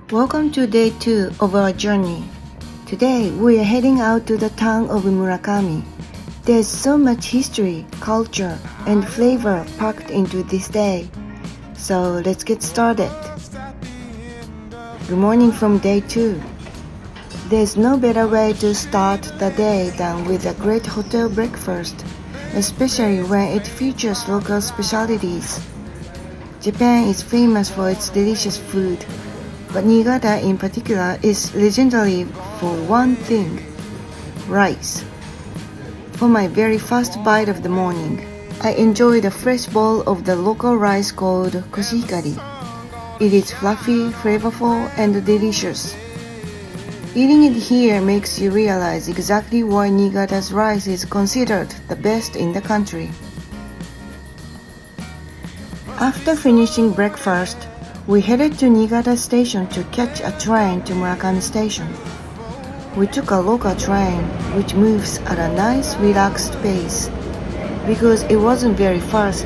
Welcome to day 2 of our journey. Today we are heading out to the town of Murakami. There's so much history, culture, and flavor packed into this day. So let's get started. Good morning from day 2. There's no better way to start the day than with a great hotel breakfast, especially when it features local specialties. Japan is famous for its delicious food, but Niigata in particular is legendary for one thing: rice. For my very first bite of the morning, I enjoyed a fresh bowl of the local rice called koshikari. It is fluffy, flavorful, and delicious. Eating it here makes you realize exactly why Niigata's rice is considered the best in the country. After finishing breakfast, we headed to Niigata Station to catch a train to Murakami Station. We took a local train, which moves at a nice, relaxed pace. Because it wasn't very fast,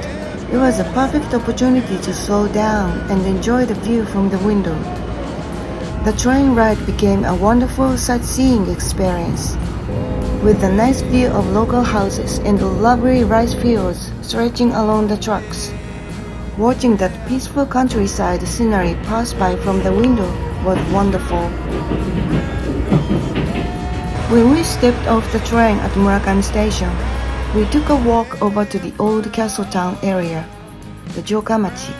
it was a perfect opportunity to slow down and enjoy the view from the window. The train ride became a wonderful sightseeing experience, with a nice view of local houses and the lovely rice fields stretching along the tracks. Watching that peaceful countryside scenery pass by from the window was wonderful. When we stepped off the train at Murakami Station, we took a walk over to the old castle town area, the Jokamachi.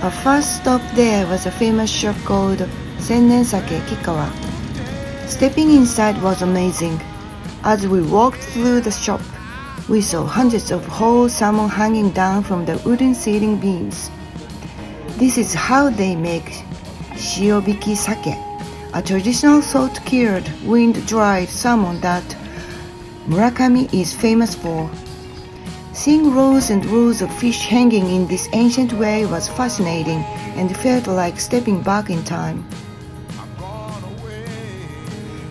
Our first stop there was a famous shop called Sennen Sake Kikawa. Stepping inside was amazing. As we walked through the shop, we saw hundreds of whole salmon hanging down from the wooden ceiling beams. This is how they make shiobiki sake, a traditional salt-cured, wind-dried salmon that Murakami is famous for. Seeing rows and rows of fish hanging in this ancient way was fascinating and felt like stepping back in time.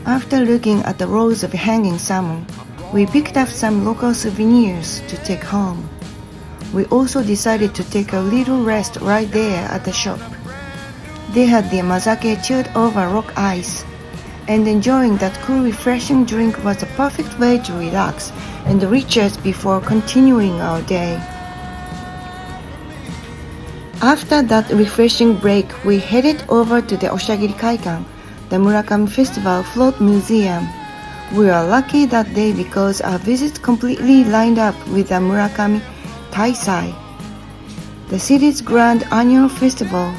After looking at the rows of hanging salmon, we picked up some local souvenirs to take home. We also decided to take a little rest right there at the shop. They had the amazake chilled over rock ice, and enjoying that cool refreshing drink was a perfect way to relax and recharge before continuing our day. After that refreshing break, we headed over to the Oshagiri Kaikan, the Murakami Festival Float Museum. We were lucky that day because our visit completely lined up with the Murakami Taisai, the city's grand annual festival.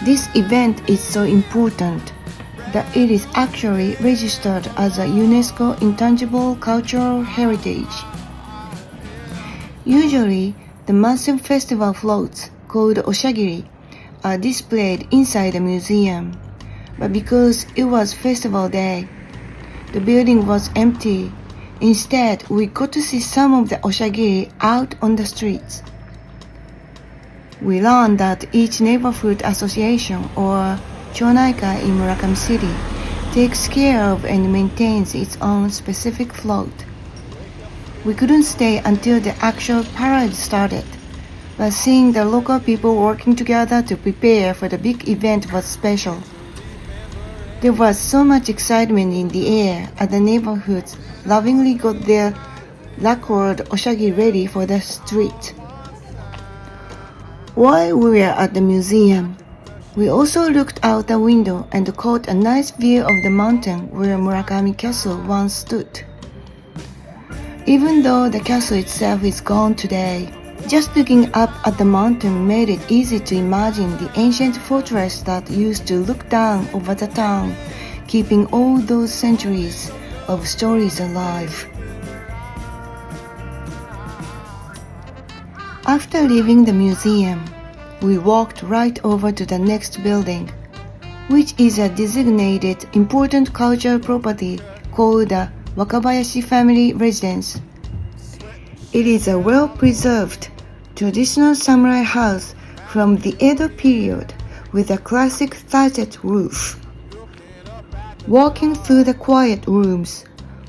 This event is so important that it is actually registered as a UNESCO Intangible Cultural Heritage. Usually, the massive festival floats, called Oshagiri, are displayed inside the museum. But because it was festival day, the building was empty. Instead, we got to see some of the oshagiri out on the streets. We learned that each neighborhood association or chonaika in Murakami City takes care of and maintains its own specific float. We couldn't stay until the actual parade started, but seeing the local people working together to prepare for the big event was special. There was so much excitement in the air as the neighborhoods lovingly got their lacquered oshagi ready for the street. While we were at the museum, we also looked out the window and caught a nice view of the mountain where Murakami Castle once stood. Even though the castle itself is gone today, just looking up at the mountain made it easy to imagine the ancient fortress that used to look down over the town, keeping all those centuries of stories alive. After leaving the museum, we walked right over to the next building, which is a designated important cultural property called the Wakabayashi Family Residence. It is a well-preserved traditional samurai house from the Edo period with a classic thatched roof. Walking through the quiet rooms,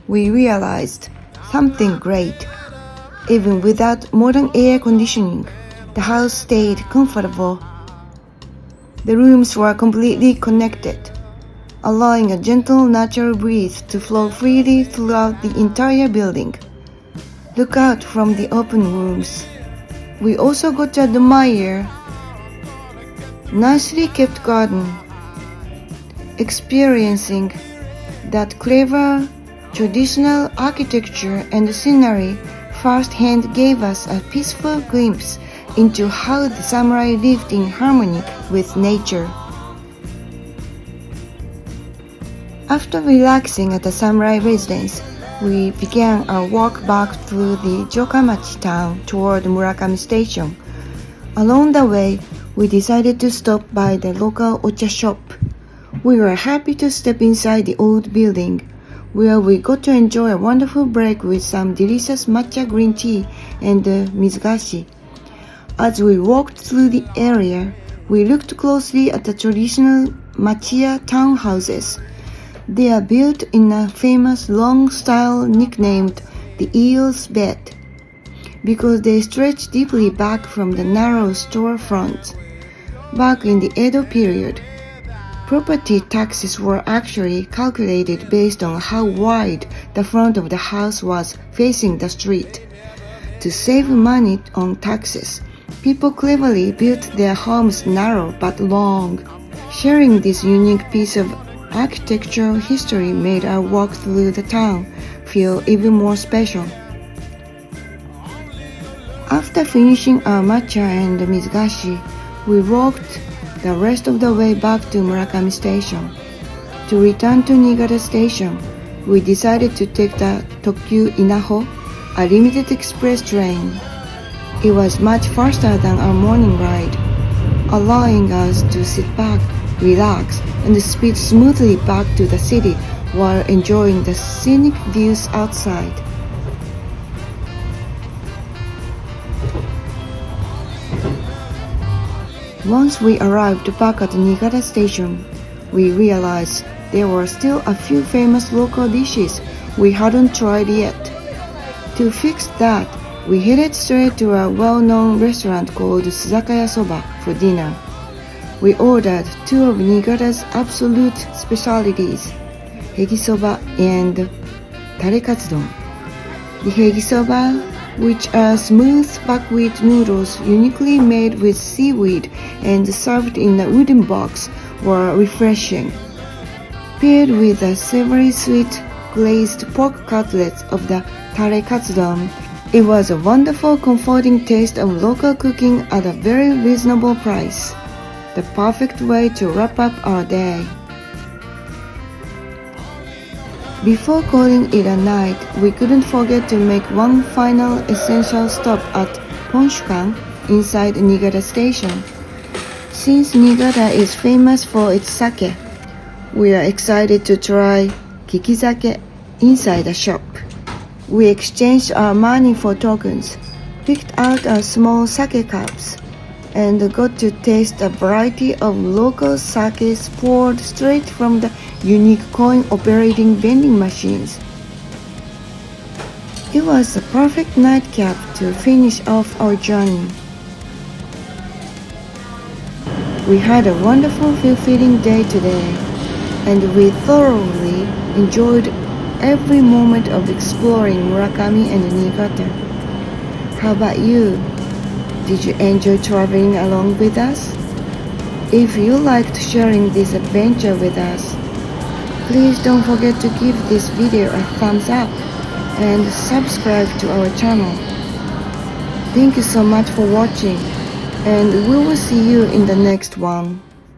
we realized something great. Even without modern air conditioning, the house stayed comfortable. The rooms were completely connected, allowing a gentle natural breeze to flow freely throughout the entire building. Look out from the open rooms. We also got to admire nicely kept garden, experiencing that clever traditional architecture and scenery firsthand gave us a peaceful glimpse into how the samurai lived in harmony with nature. After relaxing at the samurai residence, we began our walk back through the Jokamachi town toward Murakami Station. Along the way, we decided to stop by the local ocha shop. We were happy to step inside the old building, where we got to enjoy a wonderful break with some delicious matcha green tea and mizugashi. As we walked through the area, we looked closely at the traditional machiya townhouses. They are built in a famous long style nicknamed the Eel's Bed, because they stretch deeply back from the narrow storefronts. Back in the Edo period, property taxes were actually calculated based on how wide the front of the house was facing the street. To save money on taxes, people cleverly built their homes narrow but long. Sharing this unique piece of architectural history made our walk through the town feel even more special. After finishing our matcha and mizugashi, we walked the rest of the way back to Murakami Station. To return to Niigata Station, we decided to take the Tokyu Inaho, a limited express train. It was much faster than our morning ride, allowing us to sit back, relax, and speed smoothly back to the city while enjoying the scenic views outside. Once we arrived back at Niigata Station, we realized there were still a few famous local dishes we hadn't tried yet. To fix that, we headed straight to a well-known restaurant called Suzakaya Soba for dinner. We ordered two of Niigata's absolute specialties, hegisoba and tarekatsudon. The hegisoba, which are smooth buckwheat noodles uniquely made with seaweed and served in a wooden box, were refreshing. Paired with the savory sweet glazed pork cutlets of the tarekatsudon, it was a wonderful comforting taste of local cooking at a very reasonable price. The perfect way to wrap up our day. Before calling it a night, we couldn't forget to make one final essential stop at Ponshukan inside Niigata Station. Since Niigata is famous for its sake, we are excited to try kikizake inside the shop. We exchanged our money for tokens, picked out our small sake cups, and got to taste a variety of local sakes poured straight from the unique coin-operating vending machines. It was a perfect nightcap to finish off our journey. We had a wonderful, fulfilling day today, and we thoroughly enjoyed every moment of exploring Murakami and Niigata. How about you? Did you enjoy traveling along with us? If you liked sharing this adventure with us, please don't forget to give this video a thumbs up and subscribe to our channel. Thank you so much for watching, and we will see you in the next one.